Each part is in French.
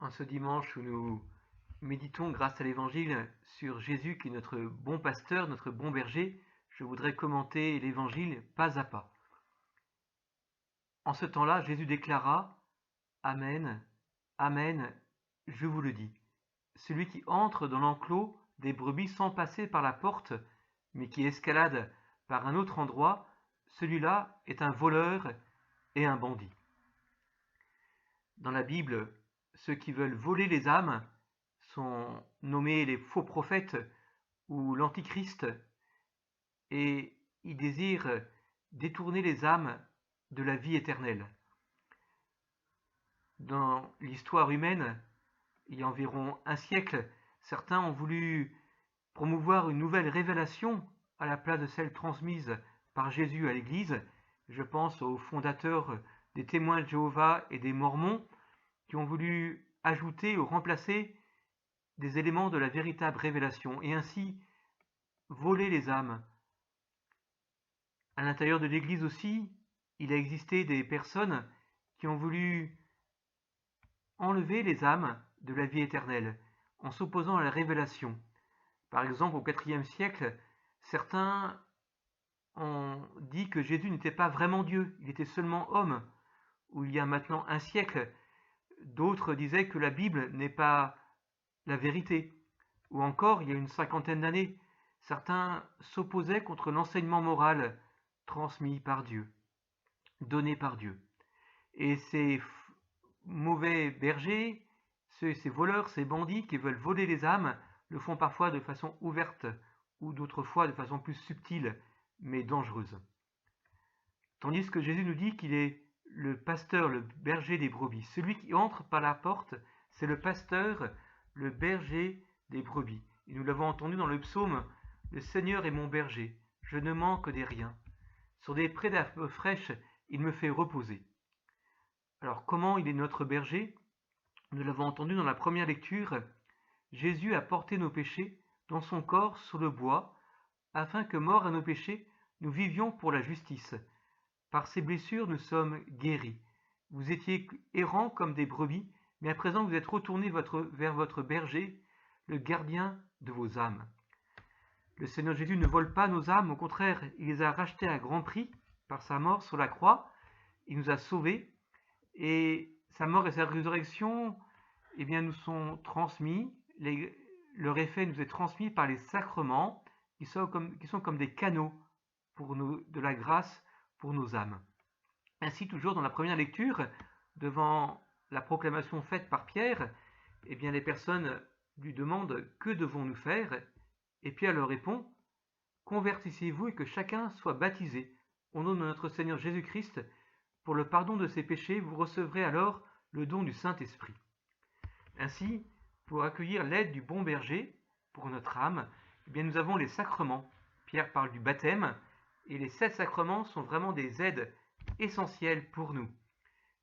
En ce dimanche où nous méditons grâce à l'Évangile sur Jésus qui est notre bon pasteur, notre bon berger, je voudrais commenter l'Évangile pas à pas. En ce temps-là, Jésus déclara « Amen, Amen, je vous le dis. Celui qui entre dans l'enclos des brebis sans passer par la porte, mais qui escalade par un autre endroit, celui-là est un voleur et un bandit. » Dans la Bible, ceux qui veulent voler les âmes sont nommés les faux prophètes ou l'antichrist, et ils désirent détourner les âmes de la vie éternelle. Dans l'histoire humaine, il y a environ un siècle, certains ont voulu promouvoir une nouvelle révélation à la place de celle transmise par Jésus à l'Église. Je pense aux fondateurs des Témoins de Jéhovah et des Mormons qui ont voulu ajouter ou remplacer des éléments de la véritable révélation et ainsi voler les âmes. À l'intérieur de l'Église aussi, il a existé des personnes qui ont voulu enlever les âmes de la vie éternelle en s'opposant à la révélation. Par exemple, au IVe siècle, certains ont dit que Jésus n'était pas vraiment Dieu, il était seulement homme. Ou il y a maintenant un siècle, d'autres disaient que la Bible n'est pas la vérité. Ou encore, il y a une cinquantaine d'années, certains s'opposaient contre l'enseignement moral transmis par Dieu, donné par Dieu. Et ces mauvais bergers, ces voleurs, ces bandits qui veulent voler les âmes, le font parfois de façon ouverte ou d'autres fois de façon plus subtile, mais dangereuse. Tandis que Jésus nous dit qu'il est le pasteur, le berger des brebis. Celui qui entre par la porte, c'est le pasteur, le berger des brebis. Et nous l'avons entendu dans le psaume, « Le Seigneur est mon berger, je ne manque des riens. Sur des prés d'herbes fraîches, il me fait reposer. » Alors comment il est notre berger? Nous l'avons entendu dans la première lecture, Jésus a porté nos péchés dans son corps sur le bois, afin que, morts à nos péchés, nous vivions pour la justice. Par ses blessures, nous sommes guéris. Vous étiez errants comme des brebis, mais à présent vous êtes retournés vers votre berger, le gardien de vos âmes. Le Seigneur Jésus ne vole pas nos âmes, au contraire, il les a rachetées à grand prix par sa mort sur la croix. Il nous a sauvés et sa mort et sa résurrection nous sont transmis. Leur effet nous est transmis par les sacrements qui sont comme des canaux de la grâce pour nos âmes. Ainsi, toujours dans la première lecture, devant la proclamation faite par Pierre, les personnes lui demandent « Que devons-nous faire ?» Et Pierre leur répond « Convertissez-vous et que chacun soit baptisé au nom de notre Seigneur Jésus-Christ pour le pardon de ses péchés, vous recevrez alors le don du Saint-Esprit. » Ainsi, pour accueillir l'aide du bon berger pour notre âme, nous avons les sacrements. Pierre parle du baptême, et les 7 sacrements sont vraiment des aides essentielles pour nous.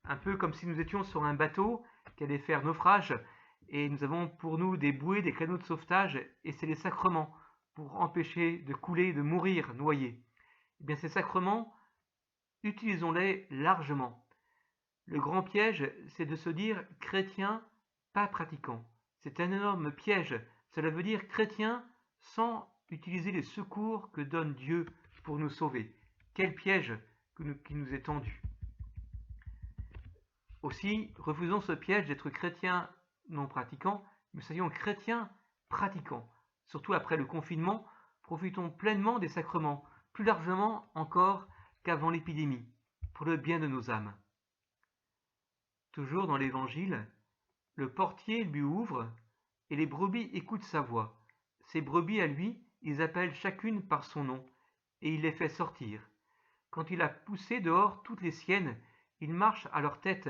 Un peu comme si nous étions sur un bateau qui allait faire naufrage, et nous avons pour nous des bouées, des canaux de sauvetage, et c'est les sacrements pour empêcher de couler, de mourir noyé. Ces sacrements, utilisons-les largement. Le grand piège, c'est de se dire chrétien, pas pratiquant. C'est un énorme piège. Cela veut dire chrétien sans utiliser les secours que donne Dieu pour nous sauver. Quel piège qui nous est tendu. Aussi, refusons ce piège d'être chrétien non pratiquant, mais soyons chrétiens pratiquants. Surtout après le confinement, profitons pleinement des sacrements, plus largement encore qu'avant l'épidémie, pour le bien de nos âmes. Toujours dans l'Évangile, le portier lui ouvre et les brebis écoutent sa voix. Ces brebis à lui, ils appellent chacune par son nom et il les fait sortir. Quand il a poussé dehors toutes les siennes, il marche à leur tête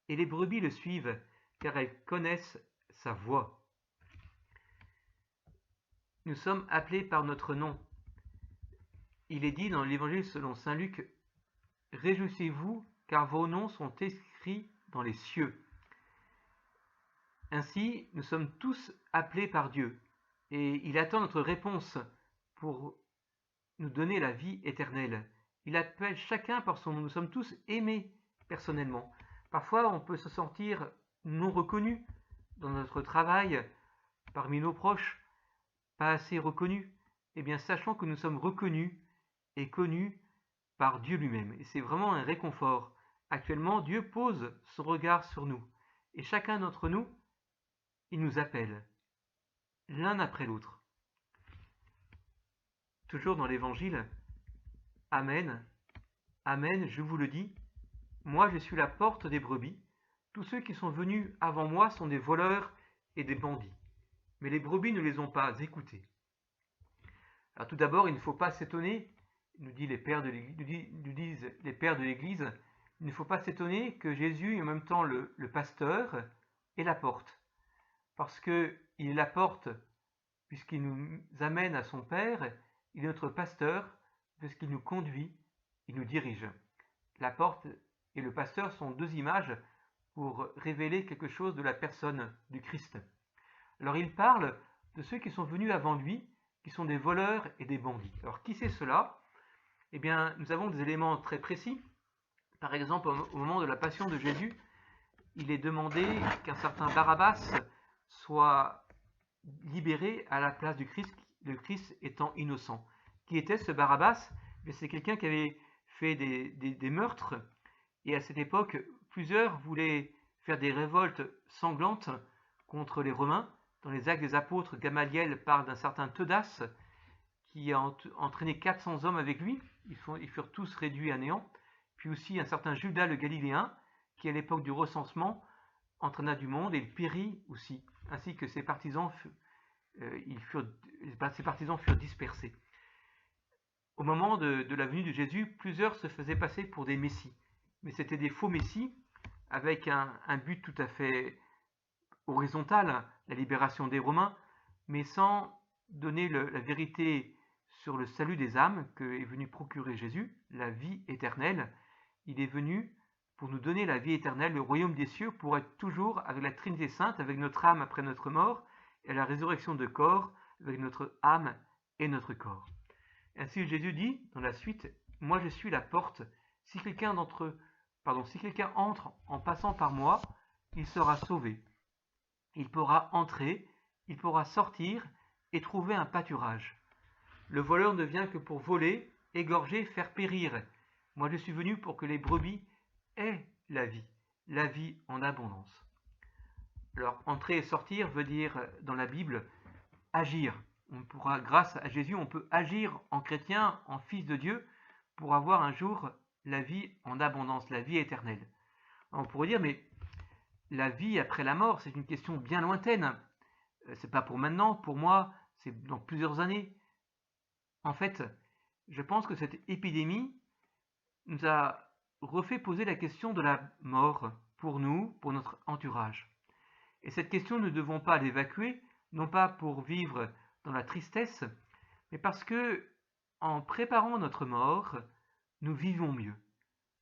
et les brebis le suivent car elles connaissent sa voix. Nous sommes appelés par notre nom. Il est dit dans l'Évangile selon saint Luc, « Réjouissez-vous car vos noms sont écrits dans les cieux. » Ainsi, nous sommes tous appelés par Dieu et il attend notre réponse pour nous donner la vie éternelle. Il appelle chacun par son nom. Nous sommes tous aimés personnellement. Parfois, on peut se sentir non reconnu dans notre travail, parmi nos proches, pas assez reconnus, eh bien sachons que nous sommes reconnus et connus par Dieu lui-même. Et c'est vraiment un réconfort. Actuellement, Dieu pose son regard sur nous. Et chacun d'entre nous, il nous appelle, l'un après l'autre. Toujours dans l'Évangile, Amen, Amen, je vous le dis, moi je suis la porte des brebis. Tous ceux qui sont venus avant moi sont des voleurs et des bandits. Mais les brebis ne les ont pas écoutés. Alors tout d'abord, il ne faut pas s'étonner, nous disent les pères de l'Église, il ne faut pas s'étonner que Jésus est en même temps le pasteur et la porte. Parce qu'il est la porte, puisqu'il nous amène à son Père, il est notre pasteur, puisqu'il nous conduit, il nous dirige. La porte et le pasteur sont deux images pour révéler quelque chose de la personne du Christ. Alors il parle de ceux qui sont venus avant lui, qui sont des voleurs et des bandits. Alors qui c'est cela? Eh bien, nous avons des éléments très précis. Par exemple, au moment de la passion de Jésus, il est demandé qu'un certain Barabbas soit libéré à la place du Christ, le Christ étant innocent. Qui était ce Barabbas? C'est quelqu'un qui avait fait des meurtres, et à cette époque, plusieurs voulaient faire des révoltes sanglantes contre les Romains. Dans les Actes des Apôtres, Gamaliel parle d'un certain Teudas qui a entraîné 400 hommes avec lui. Ils furent tous réduits à néant. Puis aussi un certain Judas le Galiléen qui, à l'époque du recensement, entraîna du monde et il périt aussi, ainsi que ses partisans furent dispersés. Au moment de la venue de Jésus, plusieurs se faisaient passer pour des messies. Mais c'était des faux messies avec un but tout à fait horizontal, la libération des Romains, mais sans donner la vérité sur le salut des âmes que est venu procurer Jésus, la vie éternelle. Il est venu pour nous donner la vie éternelle, le royaume des cieux, pour être toujours avec la Trinité Sainte, avec notre âme après notre mort, et la résurrection de corps, avec notre âme et notre corps. Ainsi Jésus dit, dans la suite, « Moi je suis la porte, si quelqu'un entre en passant par moi, il sera sauvé. Il pourra entrer, il pourra sortir et trouver un pâturage. Le voleur ne vient que pour voler, égorger, faire périr. Moi je suis venu pour que les brebis aient la vie en abondance. » Alors, entrer et sortir veut dire, dans la Bible, agir. Grâce à Jésus, on peut agir en chrétien, en fils de Dieu, pour avoir un jour la vie en abondance, la vie éternelle. On pourrait dire, mais la vie après la mort, c'est une question bien lointaine. C'est pas pour maintenant, pour moi, c'est dans plusieurs années. En fait, je pense que cette épidémie nous a refait poser la question de la mort pour nous, pour notre entourage. Et cette question, nous ne devons pas l'évacuer, non pas pour vivre dans la tristesse, mais parce que, en préparant notre mort, nous vivons mieux.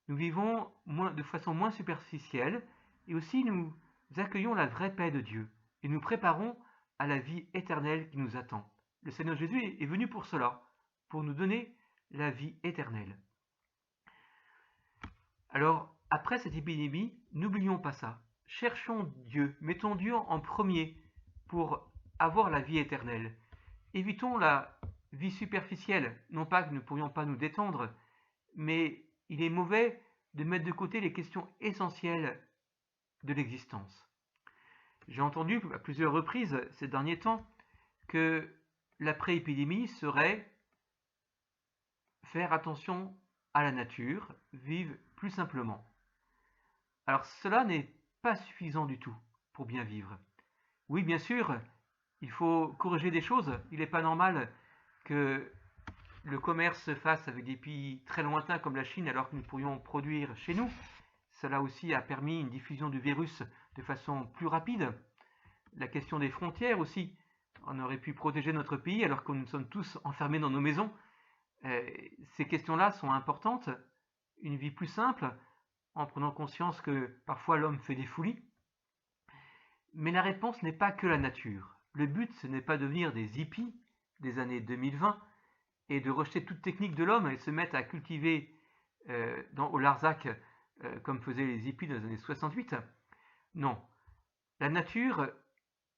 Nous vivons de façon moins superficielle, et aussi nous accueillons la vraie paix de Dieu, et nous préparons à la vie éternelle qui nous attend. Le Seigneur Jésus est venu pour cela, pour nous donner la vie éternelle. Alors, après cette épidémie, n'oublions pas ça. Cherchons Dieu, mettons Dieu en premier pour avoir la vie éternelle. Évitons la vie superficielle, non pas que nous ne pourrions pas nous détendre, mais il est mauvais de mettre de côté les questions essentielles de l'existence. J'ai entendu à plusieurs reprises ces derniers temps que l'après-épidémie serait faire attention à la nature, vivre plus simplement. Alors cela n'est pas suffisant du tout pour bien vivre. Oui, bien sûr, il faut corriger des choses. Il n'est pas normal que le commerce se fasse avec des pays très lointains comme la Chine alors que nous pourrions produire chez nous. Cela aussi a permis une diffusion du virus de façon plus rapide. La question des frontières aussi. On aurait pu protéger notre pays alors que nous sommes tous enfermés dans nos maisons. Ces questions-là sont importantes. Une vie plus simple, en prenant conscience que parfois l'homme fait des folies. Mais la réponse n'est pas que la nature. Le but, ce n'est pas de devenir des hippies des années 2020 et de rejeter toute technique de l'homme et se mettre à cultiver au Larzac comme faisaient les hippies dans les années 68. Non. La nature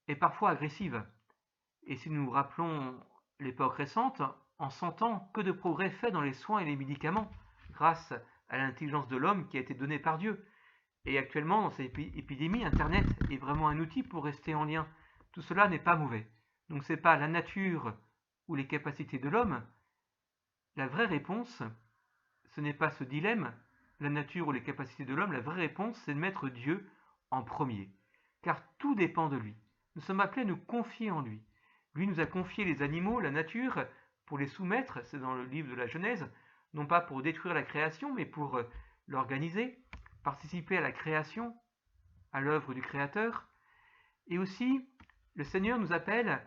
est parfois agressive. Et si nous rappelons l'époque récente, en 100 ans, que de progrès faits dans les soins et les médicaments, grâce à l'intelligence de l'homme qui a été donnée par Dieu. Et actuellement, dans cette épidémie, Internet est vraiment un outil pour rester en lien. Tout cela n'est pas mauvais. Donc ce n'est pas la nature ou les capacités de l'homme. La vraie réponse, ce n'est pas ce dilemme, la nature ou les capacités de l'homme. La vraie réponse, c'est de mettre Dieu en premier. Car tout dépend de lui. Nous sommes appelés à nous confier en lui. Lui nous a confié les animaux, la nature, pour les soumettre, c'est dans le livre de la Genèse, non pas pour détruire la création, mais pour l'organiser, participer à la création, à l'œuvre du Créateur. Et aussi, le Seigneur nous appelle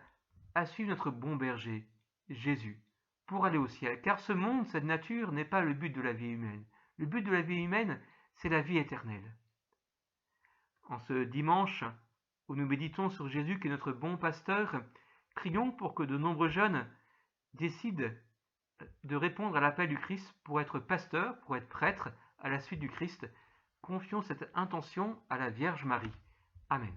à suivre notre bon berger, Jésus, pour aller au ciel. Car ce monde, cette nature, n'est pas le but de la vie humaine. Le but de la vie humaine, c'est la vie éternelle. En ce dimanche où nous méditons sur Jésus qui est notre bon pasteur, prions pour que de nombreux jeunes décident de répondre à l'appel du Christ pour être pasteur, pour être prêtre à la suite du Christ. Confions cette intention à la Vierge Marie. Amen.